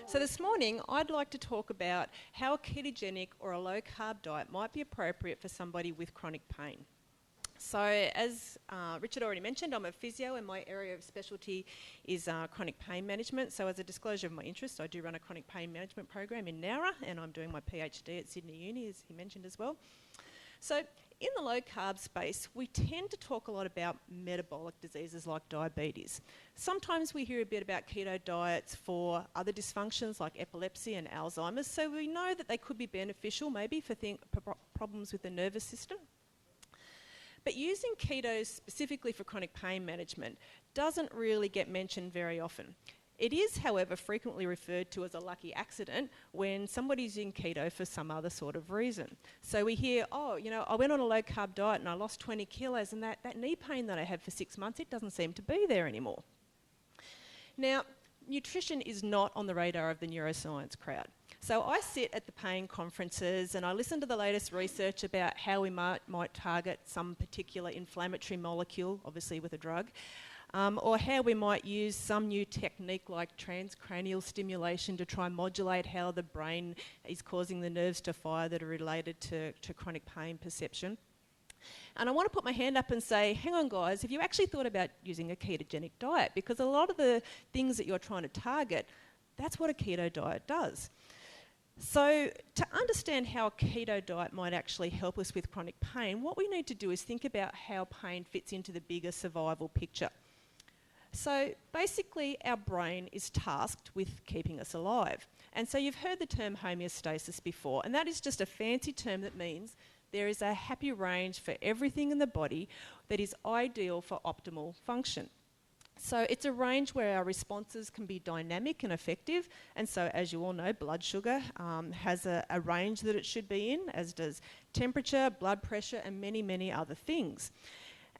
So this morning I'd like to talk about how a ketogenic or a low-carb diet might be appropriate for somebody with chronic pain. So as Richard already mentioned, I'm a physio and my area of specialty is chronic pain management. So as a disclosure of my interest, I do run a chronic pain management program in Nowra and I'm doing my PhD at Sydney Uni, as he mentioned as well. So in the low-carb space, we tend to talk a lot about metabolic diseases like diabetes. Sometimes we hear a bit about keto diets for other dysfunctions like epilepsy and Alzheimer's, so we know that they could be beneficial maybe for problems with the nervous system. But using keto specifically for chronic pain management doesn't really get mentioned very often. It is, however, frequently referred to as a lucky accident when somebody's using keto for some other sort of reason. So we hear, oh, you know, I went on a low-carb diet and I lost 20 kilos and that knee pain that I had for 6 months, it doesn't seem to be there anymore. Now, nutrition is not on the radar of the neuroscience crowd. So I sit at the pain conferences and I listen to the latest research about how we might target some particular inflammatory molecule, obviously with a drug, or how we might use some new technique like transcranial stimulation to try and modulate how the brain is causing the nerves to fire that are related to chronic pain perception. And I want to put my hand up and say, hang on guys, have you actually thought about using a ketogenic diet? Because a lot of the things that you're trying to target, that's what a keto diet does. So to understand how a keto diet might actually help us with chronic pain, what we need to do is think about how pain fits into the bigger survival picture. So basically our brain is tasked with keeping us alive. And so you've heard the term homeostasis before, and that is just a fancy term that means there is a happy range for everything in the body that is ideal for optimal function. So it's a range where our responses can be dynamic and effective, and so as you all know, blood sugar has a range that it should be in, as does temperature, blood pressure and many, many other things.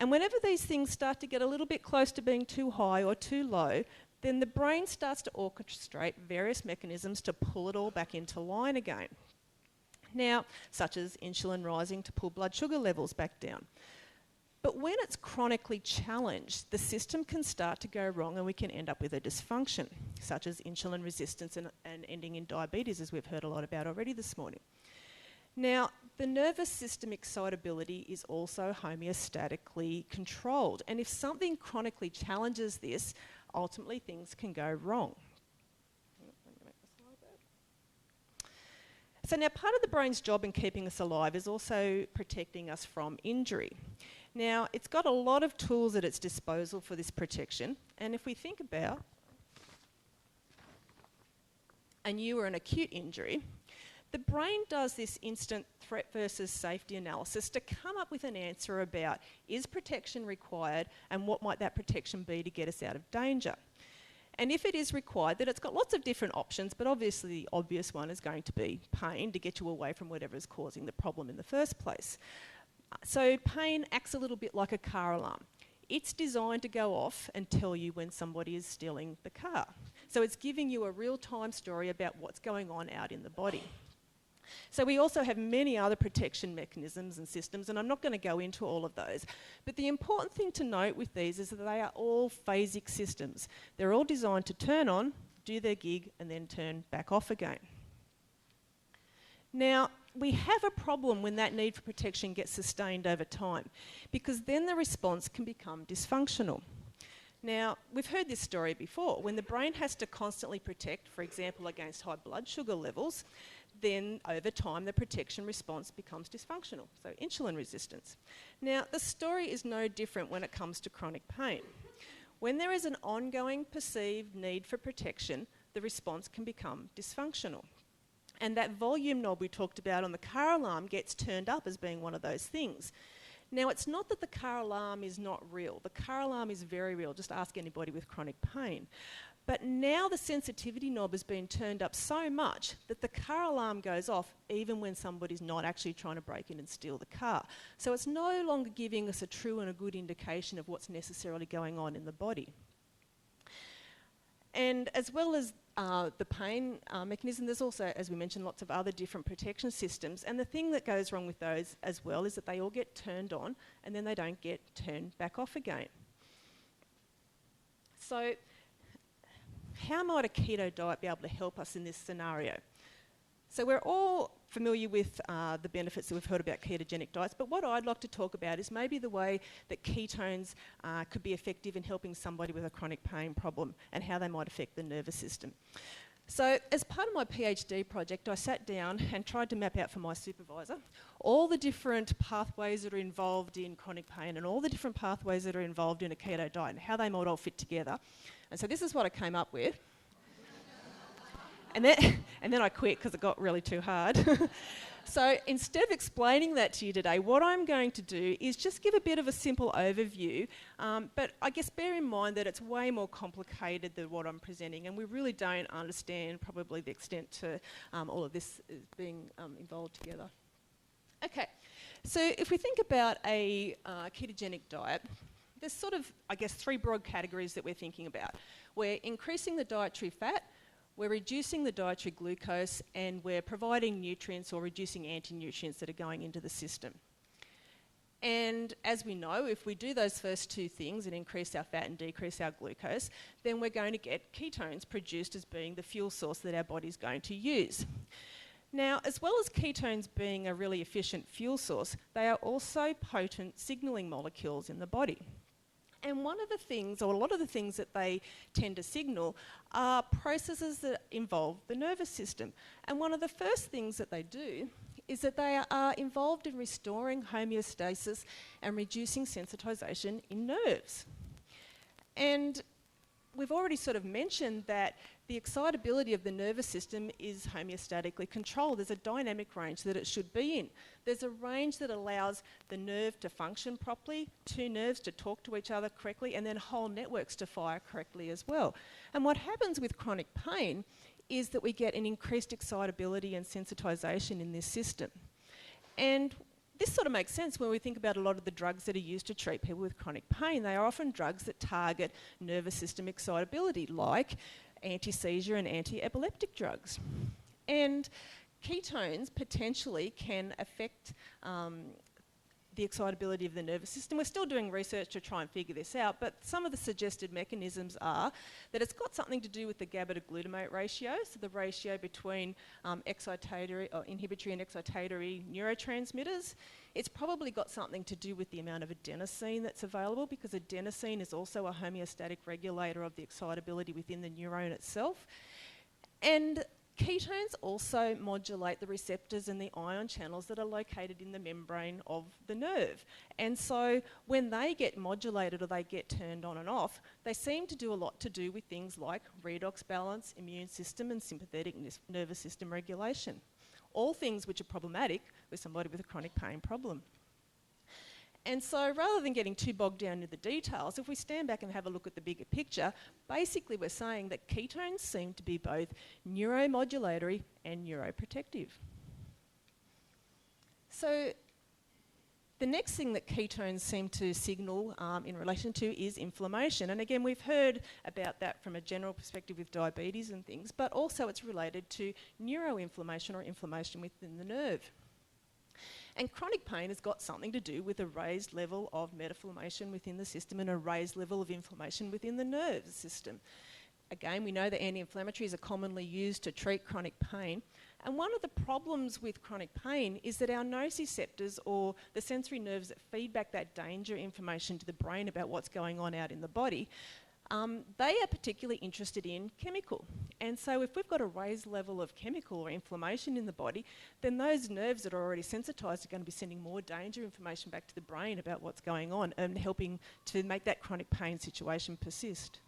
And whenever these things start to get a little bit close to being too high or too low, then the brain starts to orchestrate various mechanisms to pull it all back into line again. Now, such as insulin rising to pull blood sugar levels back down. But when it's chronically challenged, the system can start to go wrong and we can end up with a dysfunction, such as insulin resistance and ending in diabetes, as we've heard a lot about already this morning. Now, the nervous system excitability is also homeostatically controlled, and if something chronically challenges this, ultimately things can go wrong. So now part of the brain's job in keeping us alive is also protecting us from injury. Now, it's got a lot of tools at its disposal for this protection, and if we think about a new or an acute injury, the brain does this instant threat versus safety analysis to come up with an answer about is protection required and what might that protection be to get us out of danger. And if it is required, then it's got lots of different options, but obviously the obvious one is going to be pain to get you away from whatever is causing the problem in the first place. So pain acts a little bit like a car alarm. It's designed to go off and tell you when somebody is stealing the car. So it's giving you a real-time story about what's going on out in the body. So we also have many other protection mechanisms and systems, and I'm not going to go into all of those. But the important thing to note with these is that they are all phasic systems. They're all designed to turn on, do their gig, and then turn back off again. Now, we have a problem when that need for protection gets sustained over time, because then the response can become dysfunctional. Now, we've heard this story before. When the brain has to constantly protect, for example, against high blood sugar levels, then over time the protection response becomes dysfunctional, so insulin resistance. Now, the story is no different when it comes to chronic pain. When there is an ongoing perceived need for protection, the response can become dysfunctional. And that volume knob we talked about on the car alarm gets turned up as being one of those things. Now, it's not that the car alarm is not real. The car alarm is very real. Just ask anybody with chronic pain. But now the sensitivity knob has been turned up so much that the car alarm goes off even when somebody's not actually trying to break in and steal the car. So it's no longer giving us a true and a good indication of what's necessarily going on in the body. And as well as the pain mechanism, there's also, as we mentioned, lots of other different protection systems. And the thing that goes wrong with those as well is that they all get turned on and then they don't get turned back off again. So how might a keto diet be able to help us in this scenario? So we're all familiar with the benefits that we've heard about ketogenic diets, but what I'd like to talk about is maybe the way that ketones could be effective in helping somebody with a chronic pain problem and how they might affect the nervous system. So as part of my PhD project, I sat down and tried to map out for my supervisor all the different pathways that are involved in chronic pain and all the different pathways that are involved in a keto diet and how they might all fit together. And so this is what I came up with. And then I quit because it got really too hard. So instead of explaining that to you today, what I'm going to do is just give a bit of a simple overview, but I guess bear in mind that it's way more complicated than what I'm presenting, and we really don't understand probably the extent to all of this being involved together. Okay, so if we think about a ketogenic diet, there's sort of, I guess, three broad categories that we're thinking about. We're increasing the dietary fat, we're reducing the dietary glucose, and we're providing nutrients or reducing anti-nutrients that are going into the system. And as we know, if we do those first two things and increase our fat and decrease our glucose, then we're going to get ketones produced as being the fuel source that our body's going to use. Now, as well as ketones being a really efficient fuel source, they are also potent signalling molecules in the body. And one of the things, or a lot of the things that they tend to signal are processes that involve the nervous system. And one of the first things that they do is that they are involved in restoring homeostasis and reducing sensitization in nerves. And we've already sort of mentioned that the excitability of the nervous system is homeostatically controlled. There's a dynamic range that it should be in. There's a range that allows the nerve to function properly, two nerves to talk to each other correctly, and then whole networks to fire correctly as well. And what happens with chronic pain is that we get an increased excitability and sensitization in this system. And this sort of makes sense when we think about a lot of the drugs that are used to treat people with chronic pain. They are often drugs that target nervous system excitability, like anti-seizure and anti-epileptic drugs. And ketones potentially can affect the excitability of the nervous system. We're still doing research to try and figure this out, but some of the suggested mechanisms are that it's got something to do with the GABA to glutamate ratio, so the ratio between inhibitory and excitatory neurotransmitters. It's probably got something to do with the amount of adenosine that's available, because adenosine is also a homeostatic regulator of the excitability within the neuron itself. And ketones also modulate the receptors and the ion channels that are located in the membrane of the nerve. And so when they get modulated or they get turned on and off, they seem to do a lot to do with things like redox balance, immune system, and sympathetic nervous system regulation. All things which are problematic with somebody with a chronic pain problem. And so rather than getting too bogged down in the details, if we stand back and have a look at the bigger picture, basically we're saying that ketones seem to be both neuromodulatory and neuroprotective. So the next thing that ketones seem to signal in relation to is inflammation. And again, we've heard about that from a general perspective with diabetes and things, but also it's related to neuroinflammation or inflammation within the nerve. And chronic pain has got something to do with a raised level of metaflammation within the system and a raised level of inflammation within the nervous system. Again, we know that anti-inflammatories are commonly used to treat chronic pain. And one of the problems with chronic pain is that our nociceptors, or the sensory nerves that feed back that danger information to the brain about what's going on out in the body, they are particularly interested in chemical. And so if we've got a raised level of chemical or inflammation in the body, then those nerves that are already sensitised are going to be sending more danger information back to the brain about what's going on and helping to make that chronic pain situation persist.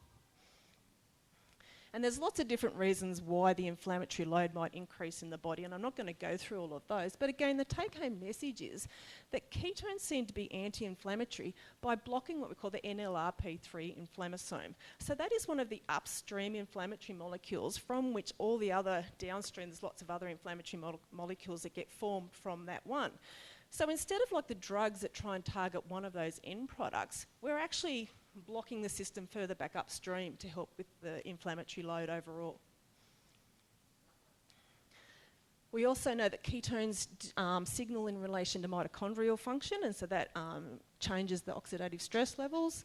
And there's lots of different reasons why the inflammatory load might increase in the body, and I'm not going to go through all of those. But again, the take-home message is that ketones seem to be anti-inflammatory by blocking what we call the NLRP3 inflammasome. So that is one of the upstream inflammatory molecules from which all the other downstream, there's lots of other inflammatory molecules that get formed from that one. So instead of like the drugs that try and target one of those end products, we're actually blocking the system further back upstream to help with the inflammatory load overall. We also know that ketones signal in relation to mitochondrial function, and so that changes the oxidative stress levels.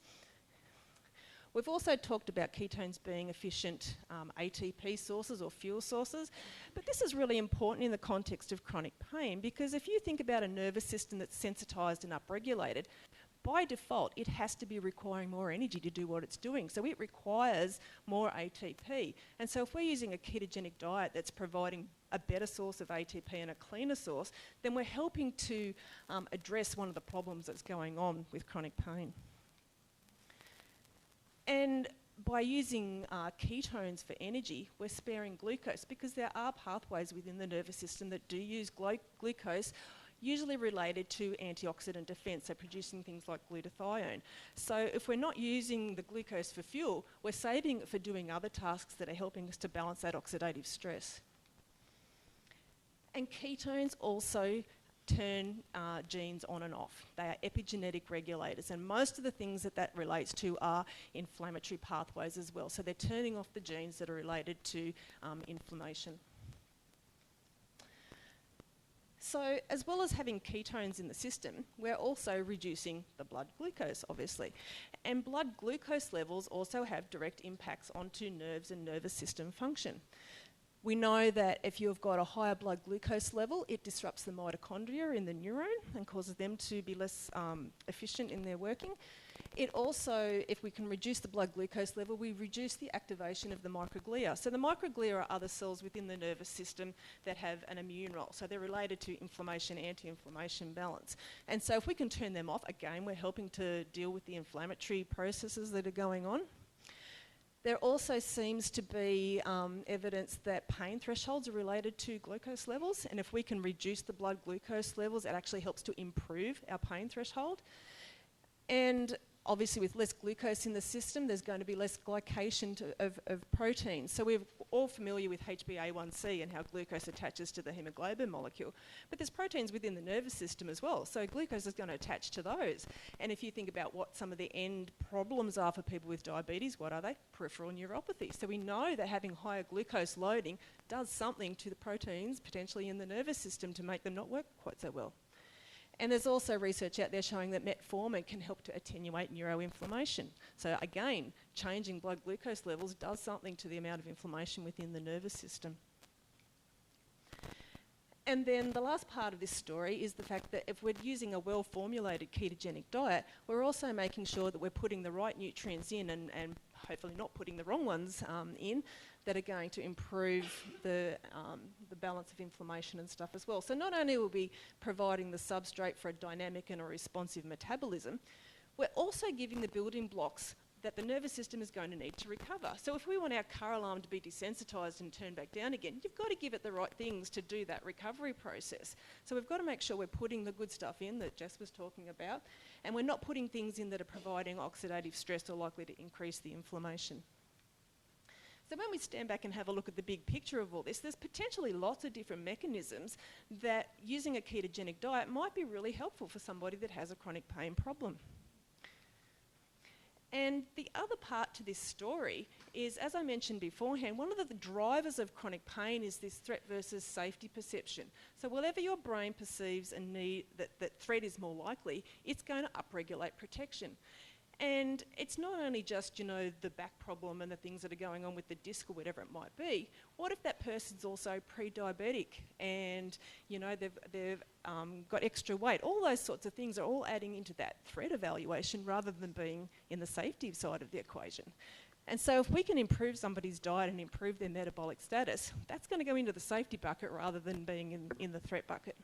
We've also talked about ketones being efficient ATP sources or fuel sources, but this is really important in the context of chronic pain, because if you think about a nervous system that's sensitised and upregulated, by default, it has to be requiring more energy to do what it's doing. So it requires more ATP. And so if we're using a ketogenic diet that's providing a better source of ATP and a cleaner source, then we're helping to address one of the problems that's going on with chronic pain. And by using ketones for energy, we're sparing glucose, because there are pathways within the nervous system that do use glucose, usually related to antioxidant defense, so producing things like glutathione. So if we're not using the glucose for fuel, we're saving it for doing other tasks that are helping us to balance that oxidative stress. And ketones also turn genes on and off. They are epigenetic regulators, and most of the things that relates to are inflammatory pathways as well. So they're turning off the genes that are related to inflammation. So as well as having ketones in the system, we're also reducing the blood glucose, obviously. And blood glucose levels also have direct impacts onto nerves and nervous system function. We know that if you've got a higher blood glucose level, it disrupts the mitochondria in the neuron and causes them to be less efficient in their working. It also, if we can reduce the blood glucose level, we reduce the activation of the microglia. So the microglia are other cells within the nervous system that have an immune role. So they're related to inflammation, anti-inflammation balance. And so if we can turn them off, again, we're helping to deal with the inflammatory processes that are going on. There also seems to be evidence that pain thresholds are related to glucose levels, and if we can reduce the blood glucose levels, it actually helps to improve our pain threshold. And obviously with less glucose in the system, there's going to be less glycation of proteins. So we're all familiar with HbA1c and how glucose attaches to the hemoglobin molecule. But there's proteins within the nervous system as well. So glucose is going to attach to those. And if you think about what some of the end problems are for people with diabetes, what are they? Peripheral neuropathy. So we know that having higher glucose loading does something to the proteins potentially in the nervous system to make them not work quite so well. And there's also research out there showing that metformin can help to attenuate neuroinflammation. So again, changing blood glucose levels does something to the amount of inflammation within the nervous system. And then the last part of this story is the fact that if we're using a well-formulated ketogenic diet, we're also making sure that we're putting the right nutrients in and hopefully not putting the wrong ones in that are going to improve the balance of inflammation and stuff as well. So not only will we be providing the substrate for a dynamic and a responsive metabolism, we're also giving the building blocks that the nervous system is going to need to recover. So if we want our car alarm to be desensitised and turned back down again, you've got to give it the right things to do that recovery process. So we've got to make sure we're putting the good stuff in that Jess was talking about, and we're not putting things in that are providing oxidative stress or likely to increase the inflammation. So when we stand back and have a look at the big picture of all this, there's potentially lots of different mechanisms that using a ketogenic diet might be really helpful for somebody that has a chronic pain problem. And the other part to this story is, as I mentioned beforehand, one of the drivers of chronic pain is this threat versus safety perception. So whatever your brain perceives a need that threat is more likely, it's going to upregulate protection. And it's not only just, the back problem and the things that are going on with the disc or whatever it might be. What if that person's also pre-diabetic and, they've got extra weight? All those sorts of things are all adding into that threat evaluation rather than being in the safety side of the equation. And so if we can improve somebody's diet and improve their metabolic status, that's going to go into the safety bucket rather than being in the threat bucket.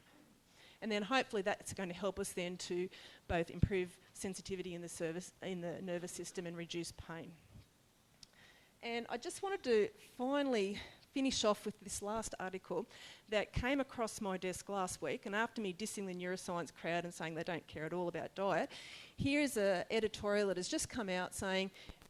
And then hopefully that's going to help us then to both improve sensitivity in the nervous system and reduce pain. And I just wanted to finally finish off with this last article that came across my desk last week, and after me dissing the neuroscience crowd and saying they don't care at all about diet, here's an editorial that has just come out saying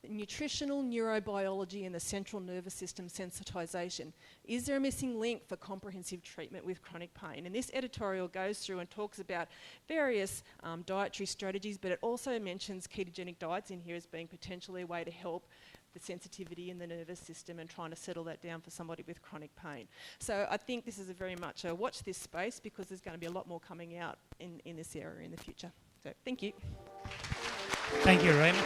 nutritional neurobiology and the central nervous system sensitization. Is there a missing link for comprehensive treatment with chronic pain? And this editorial goes through and talks about various dietary strategies, but it also mentions ketogenic diets in here as being potentially a way to help the sensitivity in the nervous system and trying to settle that down for somebody with chronic pain. So I think this is a very much a watch this space, because there's going to be a lot more coming out in this area in the future. So thank you. Thank you, Rowena.